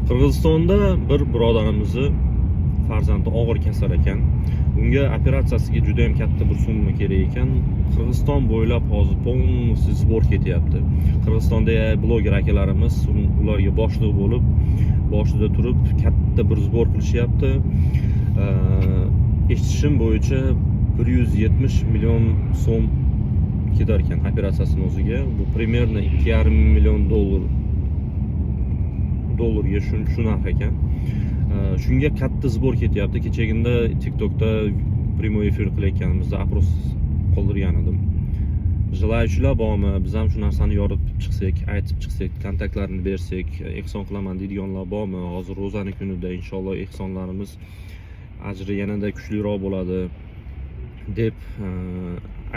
Qirg'izistonda bir birodarimizni farzandi og'ir kasal ekan. Unga operatsiyasiga juda ham katta bir summa kerak ekan. Qirg'iziston bo'ylab hozir полностью sbor ketyapti. Qirg'izistonda bloger akalarimiz ularga boshliq bo'lib, boshida turib katta bir sbor qilishyapti. Eshitishim bo'yicha 170 million so'm ketar ekan operatsiyasini o'ziga. Bu примерно 2,5 million dollarga shu narx ekan. Shunga katta sbor ketyapti. Kechagina TikTokda prямой efir qilayotganimizda apros qoldirgan edim. Желающиlar bormi? Biz ham shu narsani yoritib chiqsak, aytib chiqsak, kontaktlarini bersak, ehson qilaman deydiganlar bormi? Hozir ro'zani kunida inshaalloh ehsonlarimiz ajri yanada kuchliroq bo'ladi deb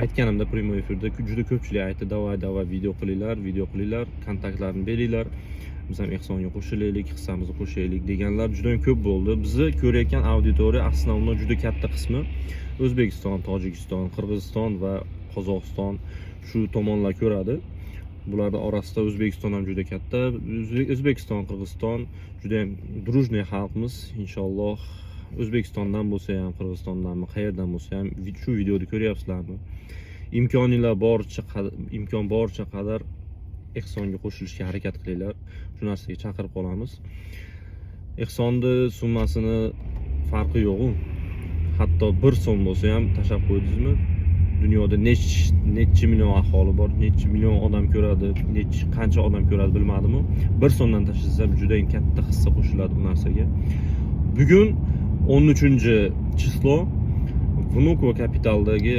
aytganimda prямой efirda juda ko'pchilik aytdi, davay video qilinglar, kontaktlarini beringlar. Biz ham ehsonga qo'shilaylik, hissamizni qo'shaylik deganlar juda ham ko'p bo'ldi. Bizni ko'rayotgan auditoriya aslida juda katta qismi O'zbekiston, Tojikiston, Qirg'iziston va Qozog'iston shu tomonlar ko'radi. Bularning orasida O'zbekiston ham juda katta. O'zbekiston, Qirg'iziston juda ham дружный xalqmiz. Inshaalloh O'zbekistondan bo'lsa ham, Qirg'izistondanmi, qayerdan bo'lsa ham shu videoni ko'ryapsizlarmi? Imkon boricha qadar ehsonga qo'shilishga harakat qilinglar. Shu narsaga chaqirib qolamiz. Ehsonni summasini farqi yo'q. Hatto 1 so'm bo'lsa ham tashlab qo'ydingizmi? Dunyoda necha million aholi bor, necha million odam ko'radi, qancha odam ko'radi bilmadim-u. 1 so'mdan tashlasangiz ham juda ham katta hissa qo'shiladi bu narsaga. Bugun 13-chislo Vnukovo kapitaldagi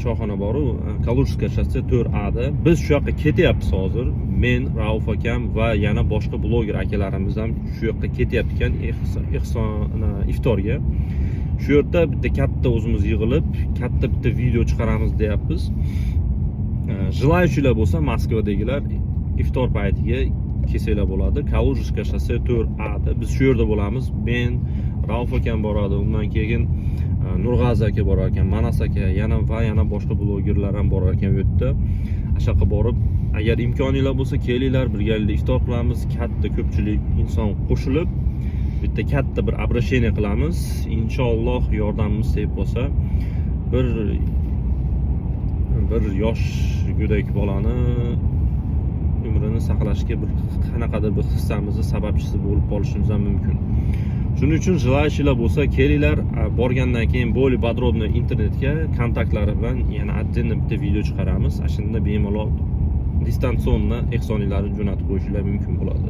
choyxona bor-u, Kalujskaya shosse 4A da. Biz shu yoqqa ketyapmiz hozir. Men, Rauf akam va yana boshqa bloger akalarimiz ham shu yoqqa ketyapti ekan iftorga. Shu yerda bitta katta o'zimiz yig'ilib, katta bitta video chiqaramiz deyapmiz. Желающиlar bo'lsa Moskvadagilar iftor paytiga kelsanglar bo'ladi. Kalujskaya shosse 4A da. Biz shu yerda bo'lamiz. Men, Rauf akam boradi, undan keyin Nurg'azi aka borar ekan, Manas aka, yana boshqa blogerlar ham borar ekan bu yerda. Ashaqqa borib, agar imkoninglar bo'lsa kelinglar, birgalikda iftor qilamiz. Katta ko'pchilik inson qo'shilib, bitta katta bir обращение qilamiz. Inshaalloh yordamimiz tegib qolsa, bir yosh go'dak bolani umrini saqlashga bir qanaqadir bir hissamizni sababchisi bo'lib qolishimiz ham mumkin. Shuning uchun желающиlar bo'lsa kelinglar, borgandan keyin более подробно internetga kontaktlari bilan yana отдельно bitta video chiqaramiz. Shunda bemalol distansionda ehsonlarni jo'natib qo'yishlar mumkin bo'ladi.